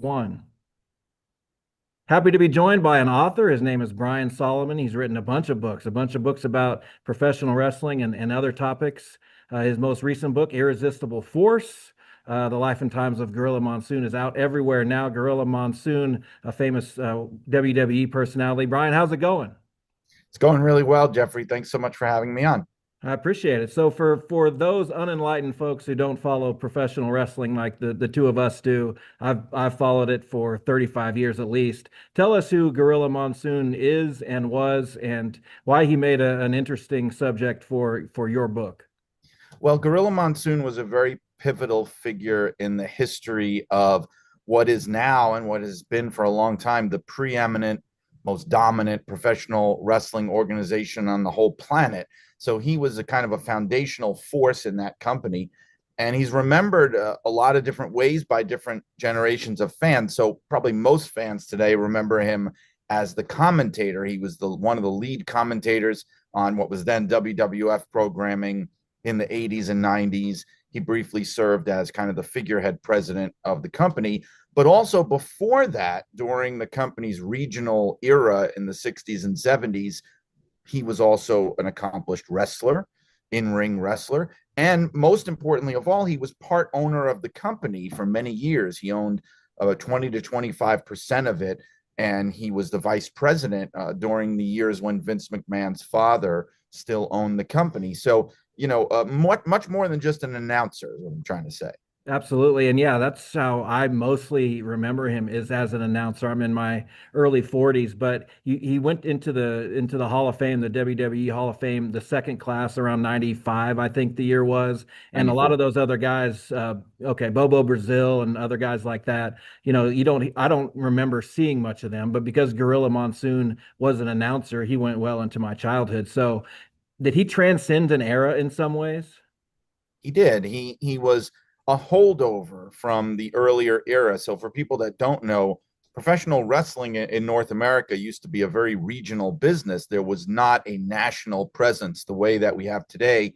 One. Happy to be joined by an author. His name is Brian Solomon. He's written a bunch of books about professional wrestling and other topics. His most recent book, Irresistible Force, The Life and Times of Gorilla Monsoon, is out everywhere now. Gorilla Monsoon, a famous WWE personality. Brian, how's it going? It's going really well, Jeffrey. Thanks so much for having me on. I appreciate it. So for those unenlightened folks who don't follow professional wrestling like the two of us do, I've followed it for 35 years at least. Tell us who Gorilla Monsoon is and was and why he made an interesting subject for your book. Well, Gorilla Monsoon was a very pivotal figure in the history of what is now and what has been for a long time the preeminent, most dominant professional wrestling organization on the whole planet. So he was a kind of a foundational force in that company. And he's remembered a lot of different ways by different generations of fans. So probably most fans today remember him as the commentator. He was the one of the lead commentators on what was then WWF programming in the 80s and 90s. He briefly served as kind of the figurehead president of the company. But also before that, during the company's regional era in the 60s and 70s, he was also an accomplished wrestler, in-ring wrestler. And most importantly of all, he was part owner of the company for many years. He owned 20 to 25% of it. And he was the vice president during the years when Vince McMahon's father still owned the company. So, much more than just an announcer, is what I'm trying to say. Absolutely. And yeah, that's how I mostly remember him is as an announcer. I'm in my early 40s, but he went into the Hall of Fame, the WWE Hall of Fame, the second class around 95, I think the year was. And a lot of 94. those other guys, okay, Bobo Brazil and other guys like that, I don't remember seeing much of them, but because Gorilla Monsoon was an announcer, he went well into my childhood. So did he transcend an era in some ways? He did. He was a holdover from the earlier era. So for people that don't know, professional wrestling in North America used to be a very regional business. There was not a national presence the way that we have today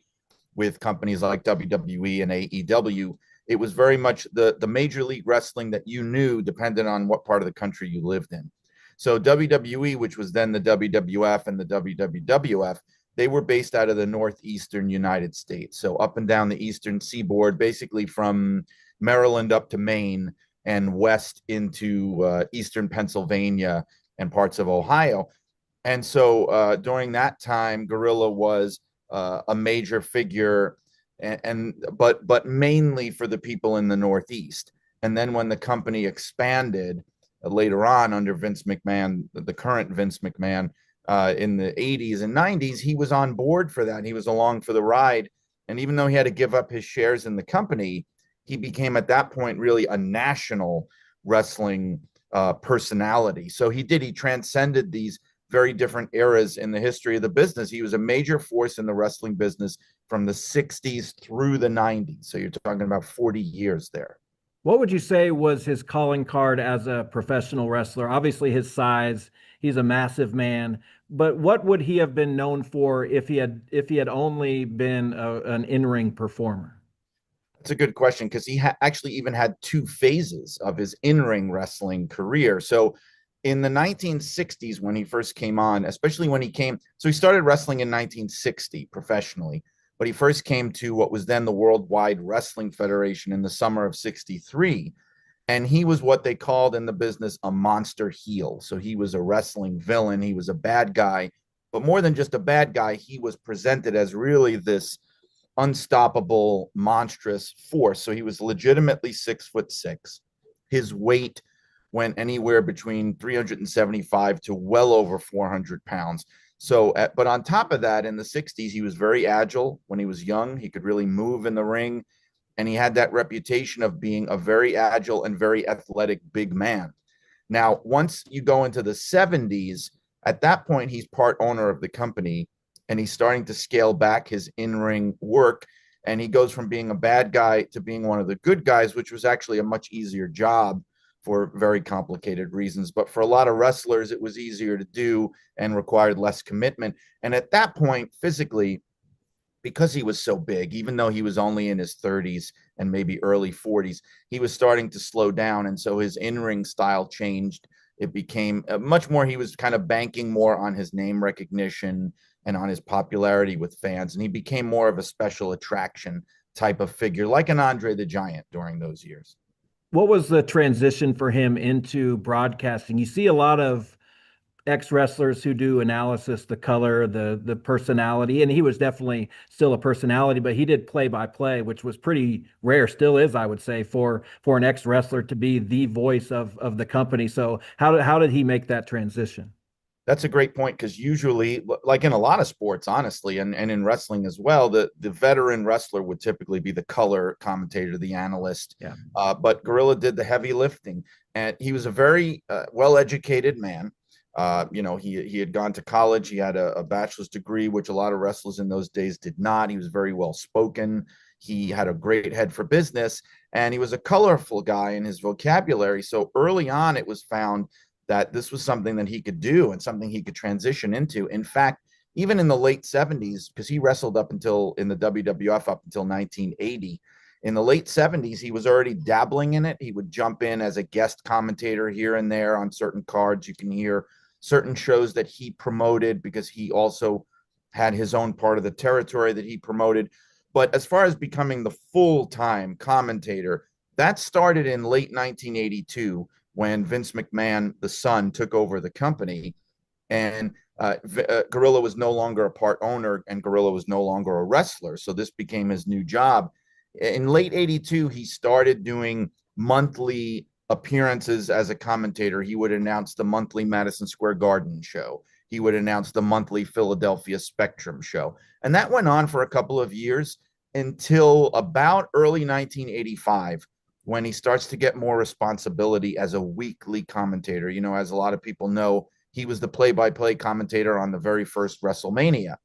with companies like WWE and AEW. It was very much the major league wrestling that you knew depended on what part of the country you lived in. So WWE, which was then the WWF and the WWF, they were based out of the northeastern United States. So up and down the eastern seaboard, basically from Maryland up to Maine and west into eastern Pennsylvania and parts of Ohio. And so during that time, Gorilla was a major figure, but mainly for the people in the Northeast. And then when the company expanded later on under Vince McMahon, the current Vince McMahon, in the 80s and 90s, he was on board for that. He was along for the ride. And even though he had to give up his shares in the company, he became at that point really a national wrestling personality. So he transcended these very different eras in the history of the business. He was a major force in the wrestling business from the 60s through the 90s. So you're talking about 40 years there. What would you say was his calling card as a professional wrestler? Obviously, his size, he's a massive man, but what would he have been known for if he had only been an in-ring performer? That's a good question because actually even had two phases of his in-ring wrestling career. So in the 1960s, when he first came on, especially when he started wrestling in 1960 professionally, but he first came to what was then the Worldwide Wrestling Federation in the summer of 63. And he was what they called in the business a monster heel. So he was a wrestling villain. He was a bad guy, but more than just a bad guy, he was presented as really this unstoppable, monstrous force. So he was legitimately 6'6". His weight went anywhere between 375 to well over 400 pounds. So, but on top of that, in the 60s, he was very agile when he was young. He could really move in the ring. And he had that reputation of being a very agile and very athletic big man. Now, once you go into the 70s, at that point, he's part owner of the company and he's starting to scale back his in-ring work. And he goes from being a bad guy to being one of the good guys, which was actually a much easier job for very complicated reasons. But for a lot of wrestlers, it was easier to do and required less commitment. And at that point, physically, because he was so big, even though he was only in his 30s and maybe early 40s, he was starting to slow down. And so his in ring style changed. It became much more, he was kind of banking more on his name recognition and on his popularity with fans. And he became more of a special attraction type of figure, like an Andre the Giant during those years. What was the transition for him into broadcasting? You see a lot of ex wrestlers who do analysis, the color, the personality, and he was definitely still a personality, but he did play by play, which was pretty rare, still is, I would say, for an ex wrestler to be the voice of the company. So how did he make that transition? That's a great point because usually, like in a lot of sports, honestly, and in wrestling as well, the veteran wrestler would typically be the color commentator, the analyst. Yeah. But Gorilla did the heavy lifting, and he was a very well-educated man. He had gone to college. He had a bachelor's degree, which a lot of wrestlers in those days did not. He was very well spoken. He had a great head for business, and he was a colorful guy in his vocabulary. So early on, it was found that this was something that he could do and something he could transition into. In fact, even in the late 70s, because he wrestled up until in the WWF up until 1980, in the late 70s, he was already dabbling in it. He would jump in as a guest commentator here and there on certain cards. You can hear certain shows that he promoted because he also had his own part of the territory that he promoted. But as far as becoming the full time commentator, that started in late 1982 when Vince McMahon, the son, took over the company. And Gorilla was no longer a part owner and Gorilla was no longer a wrestler. So this became his new job. In late 82, he started doing monthly appearances as a commentator. He would announce the monthly Madison Square Garden show. He would announce the monthly Philadelphia Spectrum show. And that went on for a couple of years until about early 1985 when he starts to get more responsibility as a weekly commentator. You know, as a lot of people know, he was the play-by-play commentator on the very first WrestleMania.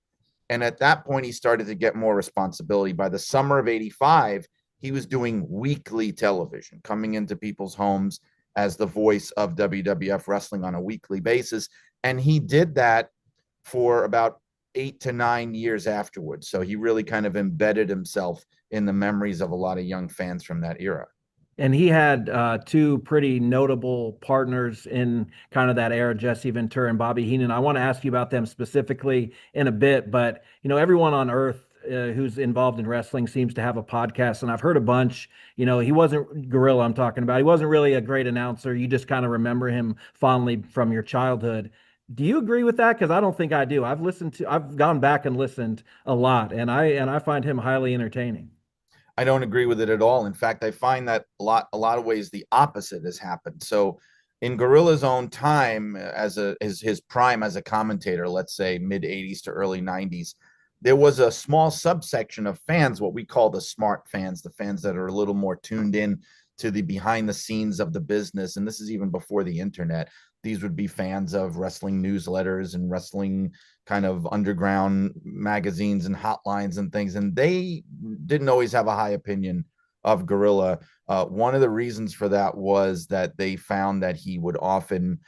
And at that point, he started to get more responsibility. By the summer of 85, he was doing weekly television, coming into people's homes as the voice of WWF wrestling on a weekly basis. And he did that for about 8 to 9 years afterwards. So he really kind of embedded himself in the memories of a lot of young fans from that era. And he had two pretty notable partners in kind of that era, Jesse Ventura and Bobby Heenan. I want to ask you about them specifically in a bit, but everyone on earth who's involved in wrestling seems to have a podcast, and I've heard a bunch. He wasn't Gorilla I'm talking about. He wasn't really a great announcer. You just kind of remember him fondly from your childhood. Do you agree with that? Because I don't think I do. I've gone back and listened a lot, and I find him highly entertaining. I don't agree with it at all. In fact, I find that a lot of ways the opposite has happened. So in Gorilla's own time as his prime as a commentator, let's say mid 80s to early 90s, there was a small subsection of fans, what we call the smart fans, the fans that are a little more tuned in to the behind the scenes of the business. And this is even before the internet. These would be fans of wrestling newsletters and wrestling kind of underground magazines and hotlines and things. And they didn't always have a high opinion of Gorilla. One of the reasons for that was that they found that he would often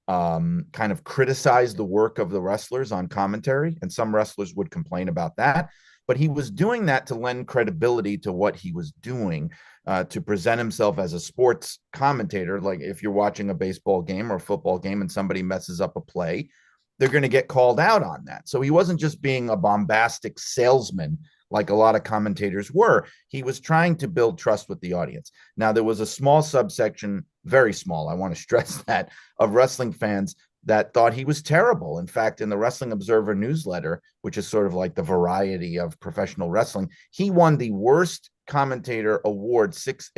kind of criticize the work of the wrestlers on commentary. And some wrestlers would complain about that. But he was doing that to lend credibility to what he was doing, to present himself as a sports commentator. Like if you're watching a baseball game or a football game and somebody messes up a play, they're going to get called out on that. So he wasn't just being a bombastic salesman like a lot of commentators were. He was trying to build trust with the audience. Now, there was a small subsection, very small, I want to stress that, of wrestling fans that thought he was terrible. In fact, in the Wrestling Observer newsletter, which is sort of like the variety of professional wrestling, he won the worst commentator award six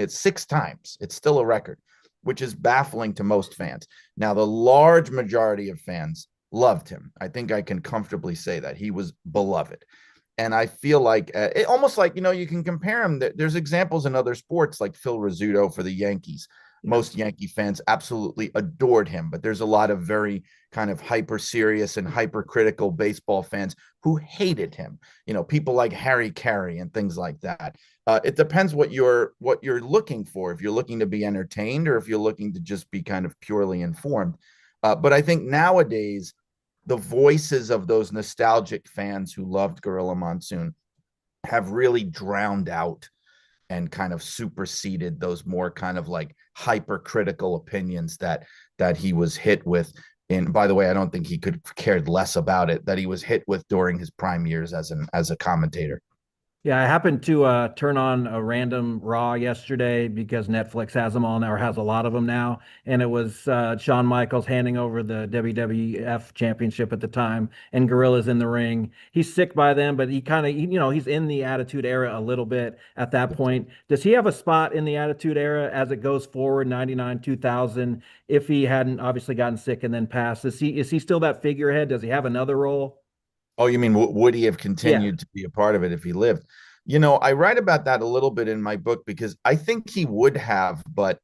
times. It's still a record, which is baffling to most fans. Now, the large majority of fans loved him. I think I can comfortably say that he was beloved. And I feel like it almost like, you can compare him. There's examples in other sports like Phil Rizzuto for the Yankees. Most Yankee fans absolutely adored him, but there's a lot of very kind of hyper serious and hypercritical baseball fans who hated him. People like Harry Carey and things like that. It depends what you're looking for. If you're looking to be entertained or if you're looking to just be kind of purely informed. But I think nowadays the voices of those nostalgic fans who loved Gorilla Monsoon have really drowned out and kind of superseded those more kind of like hypercritical opinions that he was hit with. And by the way, I don't think he could cared less about it, that he was hit with during his prime years as a commentator. Yeah, I happened to turn on a random Raw yesterday because Netflix has them all now, or has a lot of them now. And it was Shawn Michaels handing over the WWF championship at the time, and Gorilla's in the ring. He's sick by then, but he kind of, he's in the Attitude Era a little bit at that point. Does he have a spot in the Attitude Era as it goes forward, 99, 2000, if he hadn't obviously gotten sick and then passed? Is he still that figurehead? Does he have another role? Oh, you mean would he have Yeah. continued to be a part of it if he lived? You know, I write about that a little bit in my book because I think he would have, but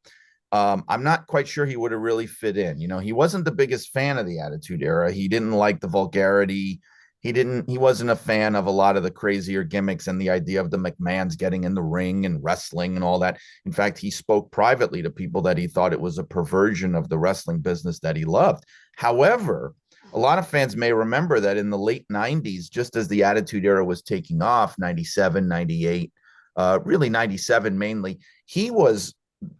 I'm not quite sure he would have really fit in. You know, he wasn't the biggest fan of the Attitude Era. He didn't like the vulgarity. He wasn't a fan of a lot of the crazier gimmicks and the idea of the McMahons getting in the ring and wrestling and all that. In fact, he spoke privately to people that he thought it was a perversion of the wrestling business that he loved. However, a lot of fans may remember that in the late 90s, just as the Attitude Era was taking off, 97, 98, really 97 mainly, he was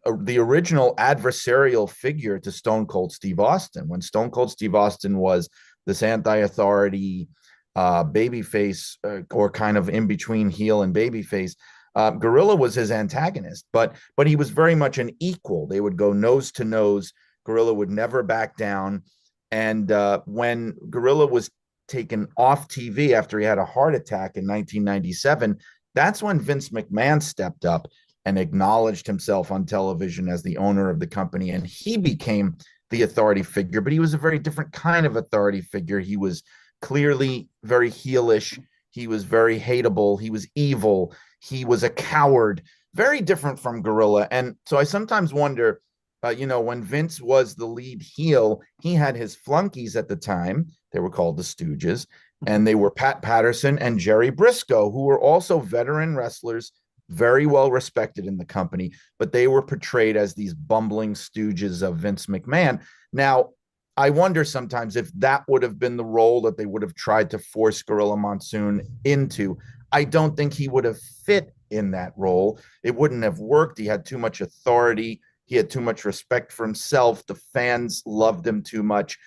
the original adversarial figure to Stone Cold Steve Austin. When Stone Cold Steve Austin was this anti-authority babyface, or kind of in between heel and babyface, Gorilla was his antagonist, but he was very much an equal. They would go nose to nose. Gorilla would never back down. And when Gorilla was taken off TV after he had a heart attack in 1997, that's when Vince McMahon stepped up and acknowledged himself on television as the owner of the company. And he became the authority figure, but he was a very different kind of authority figure. He was clearly very heelish. He was very hateable. He was evil. He was a coward, very different from Gorilla. And so I sometimes wonder, when Vince was the lead heel, he had his flunkies at the time. They were called the Stooges, and they were Pat Patterson and Jerry Briscoe, who were also veteran wrestlers, very well respected in the company, but they were portrayed as these bumbling stooges of Vince McMahon. Now, I wonder sometimes if that would have been the role that they would have tried to force Gorilla Monsoon into. I don't think he would have fit in that role. It wouldn't have worked. He had too much authority. He had too much respect for himself. The fans loved him too much.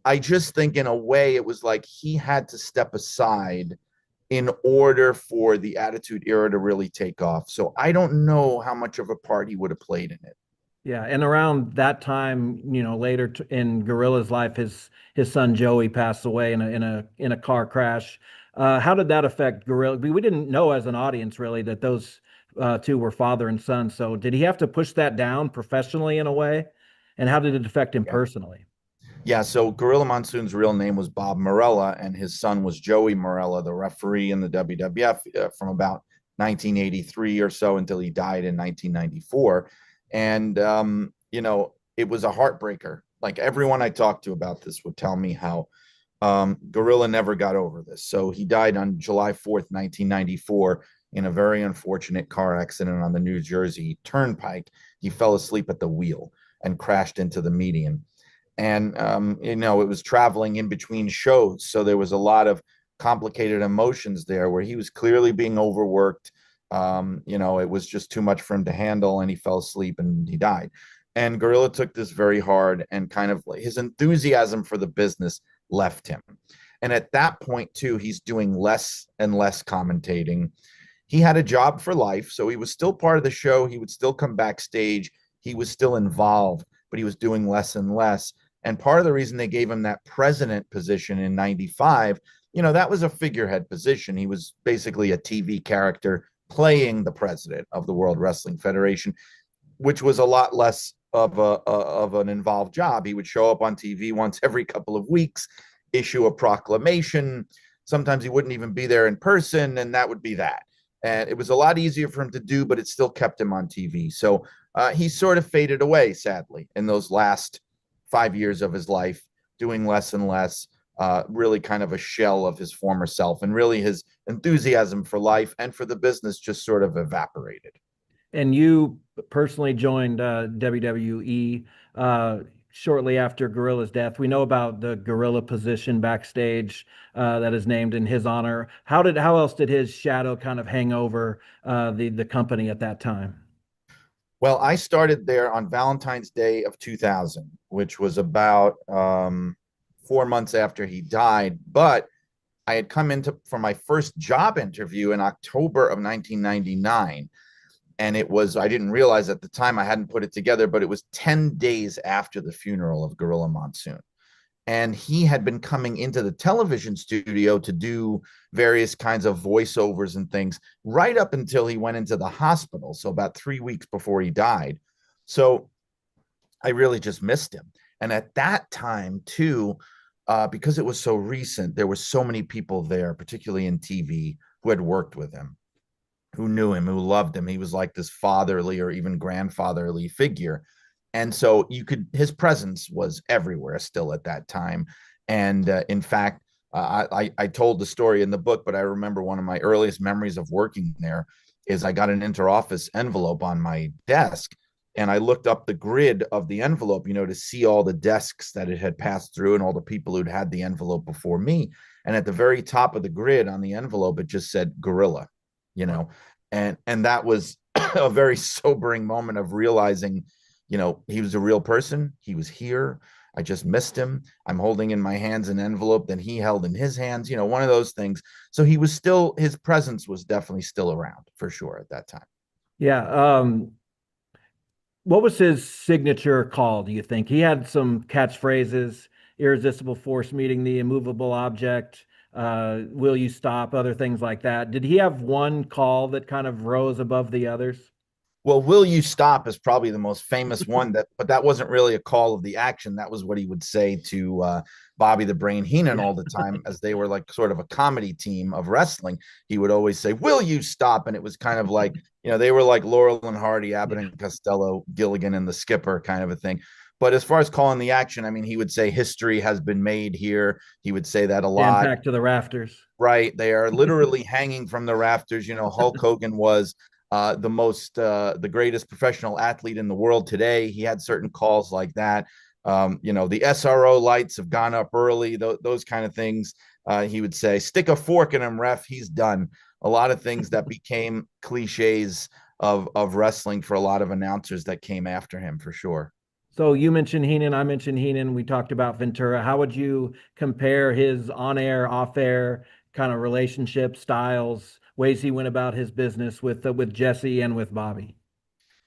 I just think, in a way, it was like he had to step aside in order for the Attitude Era to really take off. So I don't know how much of a part he would have played in it. Yeah, and around that time, later in Gorilla's life, his son Joey passed away in a car crash. How did that affect Gorilla? We didn't know as an audience really that those two were father and son. So did he have to push that down professionally in a way? And how did it affect him Yeah. personally? Yeah, so Gorilla Monsoon's real name was Bob Morella, and his son was Joey Morella, the referee in the WWF from about 1983 or so until he died in 1994. And, it was a heartbreaker. Like, everyone I talked to about this would tell me how Gorilla never got over this. So he died on July 4th, 1994, in a very unfortunate car accident on the New Jersey Turnpike. He fell asleep at the wheel and crashed into the median. And it was traveling in between shows, so there was a lot of complicated emotions there, where he was clearly being overworked. It was just too much for him to handle, and he fell asleep and he died. And Gorilla took this very hard, and kind of his enthusiasm for the business left him. And at that point too, he's doing less and less commentating. He had a job for life, so he was still part of the show. He would still come backstage. He was still involved, but he was doing less and less. And part of the reason they gave him that president position in 95, that was a figurehead position. He was basically a TV character playing the president of the World Wrestling Federation, which was a lot less of an involved job. He would show up on TV once every couple of weeks, issue a proclamation. Sometimes he wouldn't even be there in person, and that would be that. And it was a lot easier for him to do, but it still kept him on TV. So he sort of faded away, sadly, in those last 5 years of his life, doing less and less, really kind of a shell of his former self. And really his enthusiasm for life and for the business just sort of evaporated. And you personally joined WWE. shortly after Gorilla's death. We know about the Gorilla position backstage that is named in his honor. How else did his shadow kind of hang over the company at that time? Well, I started there on Valentine's Day of 2000, which was about 4 months after he died. But I had come into for my first job interview in October of 1999. And it was, I didn't realize at the time, I hadn't put it together, but it was 10 days after the funeral of Gorilla Monsoon. And he had been coming into the television studio to do various kinds of voiceovers and things right up until he went into the hospital. So about 3 weeks before he died. So I really just missed him. And at that time, too, because it was so recent, there were so many people there, particularly in TV, who had worked with him, who knew him, who loved him. He was like this fatherly or even grandfatherly figure. And so his presence was everywhere still at that time. And in fact, I told the story in the book, but I remember one of my earliest memories of working there is I got an interoffice envelope on my desk, and I looked up the grid of the envelope, to see all the desks that it had passed through and all the people who'd had the envelope before me. And at the very top of the grid on the envelope, it just said Gorilla, you know, and that was a very sobering moment of realizing, he was a real person. He was here. I just missed him. I'm holding in my hands an envelope that he held in his hands, one of those things. So his presence was definitely still around for sure at that time. Yeah. What was his signature call, do you think? He had some catchphrases: irresistible force meeting the immovable object, will you stop, other things like that. Did he have one call that kind of rose above the others? Well, "Will you stop" is probably the most famous one, but that wasn't really a call of the action. That was what he would say to Bobby the Brain Heenan Yeah. all the time, as they were like sort of a comedy team of wrestling. He would always say, "Will you stop?" And it was kind of like, they were like Laurel and Hardy, Abbott Yeah. and Costello, Gilligan and the Skipper kind of a thing. But as far as calling the action, I mean, he would say, "History has been made here." He would say that a Stand lot. back to the rafters. Right. They are literally hanging from the rafters. Hulk Hogan was the greatest professional athlete in the world today. He had certain calls like that. The SRO lights have gone up early, those kind of things. He would say, "Stick a fork in him, ref. He's done." A lot of things that became cliches of wrestling for a lot of announcers that came after him, for sure. So you mentioned Heenan, I mentioned Heenan. We talked about Ventura. How would you compare his on-air, off-air kind of relationship styles, ways he went about his business with Jesse and with Bobby?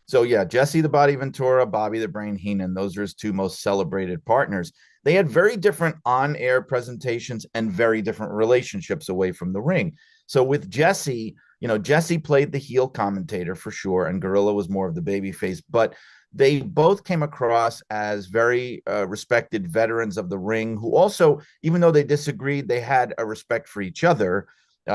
So yeah, Jesse the Body Ventura, Bobby the Brain Heenan, those are his two most celebrated partners. They had very different on-air presentations and very different relationships away from the ring. So with Jesse, Jesse played the heel commentator for sure, and Gorilla was more of the baby face, but they both came across as very respected veterans of the ring who also, even though they disagreed, they had a respect for each other.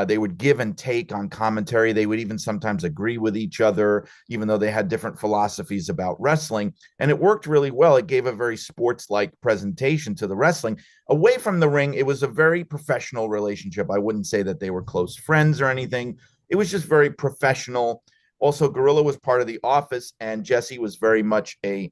They would give and take on commentary. They would even sometimes agree with each other, even though they had different philosophies about wrestling. And it worked really well. It gave a very sports like presentation to the wrestling. Away from the ring, it was a very professional relationship. I wouldn't say that they were close friends or anything. It was just very professional. Also, Gorilla was part of the office, and Jesse was very much a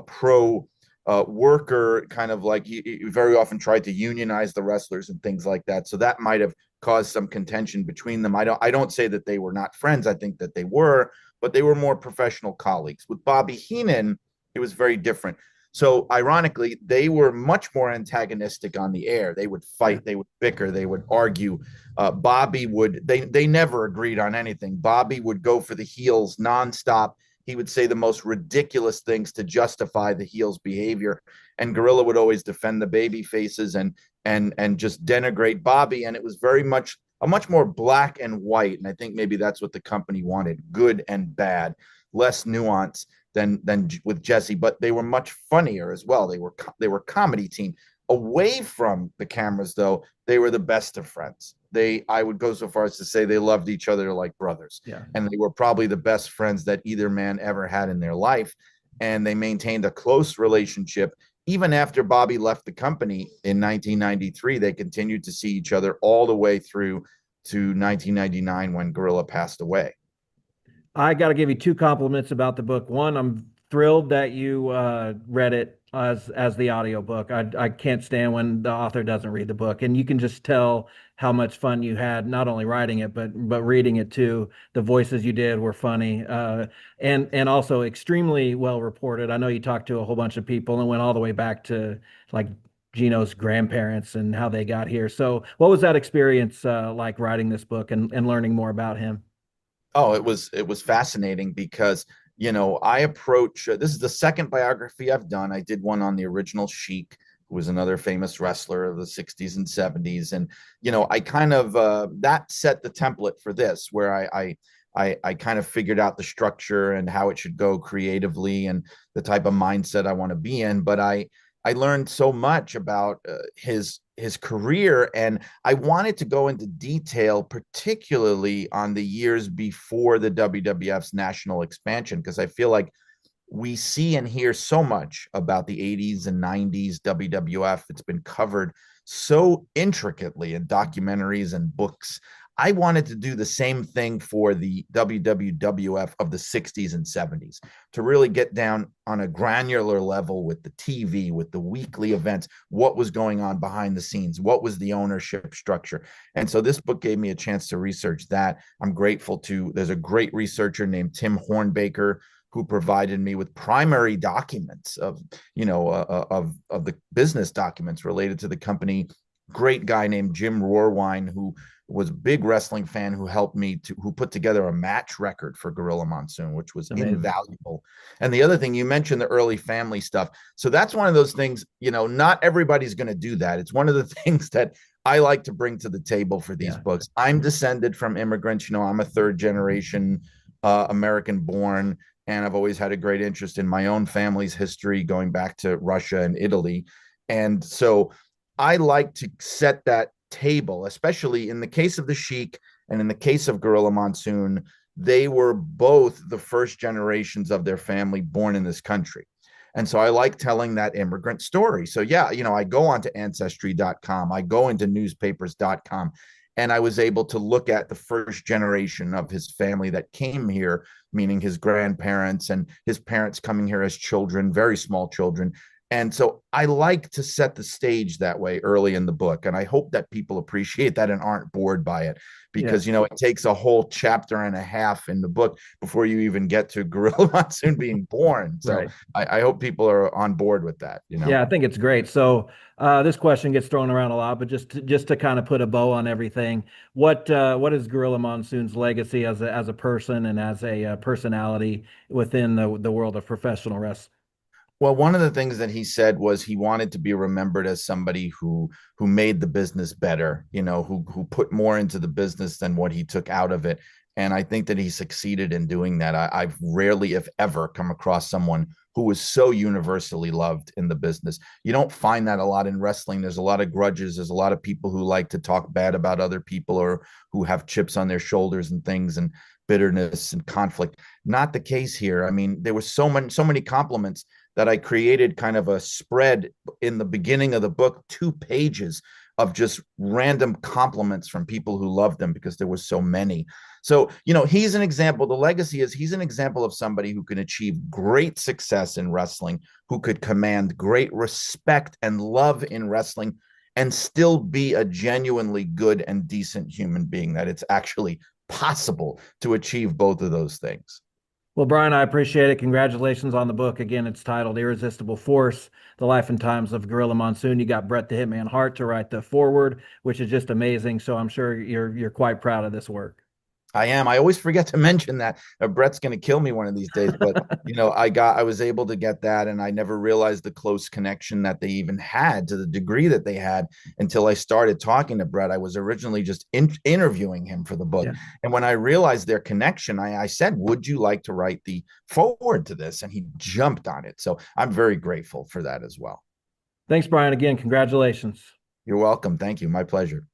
pro worker, kind of like he very often tried to unionize the wrestlers and things like that. So that might have caused some contention between them. I don't say that they were not friends. I think that they were, but they were more professional colleagues. With Bobby Heenan, it was very different. So ironically, they were much more antagonistic on the air. They would Yeah. fight, they would bicker, they would argue. Bobby would they never agreed on anything. Bobby would go for the heels nonstop. He would say the most ridiculous things to justify the heels' behavior, and Gorilla would always defend the baby faces and just denigrate Bobby. And it was very much a much more black and white. And I think maybe that's what the company wanted: good and bad, less nuance than with Jesse. But they were much funnier as well. They were comedy team. Away from the cameras, though, they were the best of friends. I would go so far as to say they loved each other like brothers, Yeah. and they were probably the best friends that either man ever had in their life. And they maintained a close relationship even after Bobby left the company in 1993. They continued to see each other all the way through to 1999 when Gorilla passed away. I got to give you two compliments about the book. One, I'm thrilled that you read it as the audiobook. I can't stand when the author doesn't read the book, and you can just tell how much fun you had not only writing it but reading it too. The voices you did were funny, and also extremely well reported. I know you talked to a whole bunch of people and went all the way back to like Gino's grandparents and how they got here. So, what was that experience like writing this book and learning more about him? Oh, it was fascinating because I approach this is the second biography I've done. I did one on the original Sheik, who was another famous wrestler of the 60s and 70s, and I kind of that set the template for this, where I kind of figured out the structure and how it should go creatively and the type of mindset I want to be in. But I learned so much about his career, and I wanted to go into detail, particularly on the years before the WWF's national expansion, because I feel like we see and hear so much about the 80s and 90s WWF. It's been covered so intricately in documentaries and books. I wanted to do the same thing for the WWF of the 60s and 70s, to really get down on a granular level with the TV, with the weekly events, what was going on behind the scenes, what was the ownership structure. And so this book gave me a chance to research that. I'm grateful to, there's a great researcher named Tim Hornbaker who provided me with primary documents of, of the business documents related to the company. Great guy named Jim Rohrwein, who was a big wrestling fan, who helped me who put together a match record for Gorilla Monsoon, which was Amazing. invaluable. And the other thing, you mentioned the early family stuff. So that's one of those things, not everybody's going to do that. It's one of the things that I like to bring to the table for these Yeah. books. I'm descended from immigrants. I'm a third generation American born, and I've always had a great interest in my own family's history, going back to Russia and Italy. And so I like to set that table, especially in the case of the Sheik and in the case of Gorilla Monsoon. They were both the first generations of their family born in this country. And so I like telling that immigrant story. So, yeah, I go onto ancestry.com, I go into newspapers.com, and I was able to look at the first generation of his family that came here, meaning his grandparents and his parents coming here as children, very small children. And so I like to set the stage that way early in the book. And I hope that people appreciate that and aren't bored by it, Yeah. because, it takes a whole chapter and a half in the book before you even get to Gorilla Monsoon being born. So Right. I hope people are on board with that. Yeah, I think it's great. So this question gets thrown around a lot, but just to kind of put a bow on everything, what is Gorilla Monsoon's legacy as a person and as a personality within the world of professional wrestling? Well, one of the things that he said was he wanted to be remembered as somebody who made the business better, who put more into the business than what he took out of it. And I think that he succeeded in doing that. I've rarely, if ever, come across someone who was so universally loved in the business. You don't find that a lot in wrestling. There's a lot of grudges. There's a lot of people who like to talk bad about other people, or who have chips on their shoulders and things, and bitterness and conflict. Not the case here. I mean, there was so many compliments that I created kind of a spread in the beginning of the book, 2 pages of just random compliments from people who loved him, because there were so many. So, he's an example. The legacy is he's an example of somebody who can achieve great success in wrestling, who could command great respect and love in wrestling, and still be a genuinely good and decent human being, that it's actually possible to achieve both of those things. Well, Brian, I appreciate it. Congratulations on the book. Again, it's titled Irresistible Force, The Life and Times of Gorilla Monsoon. You got Bret the Hitman Hart to write the foreword, which is just amazing. So I'm sure you're quite proud of this work. I am. I always forget to mention that. Brett's going to kill me one of these days, but I was able to get that, and I never realized the close connection that they even had, to the degree that they had, until I started talking to Brett. I was originally just interviewing him for the book, Yeah. and when I realized their connection, I said, "Would you like to write the forward to this?" And he jumped on it. So I'm very grateful for that as well. Thanks, Brian. Again, congratulations. You're welcome. Thank you. My pleasure.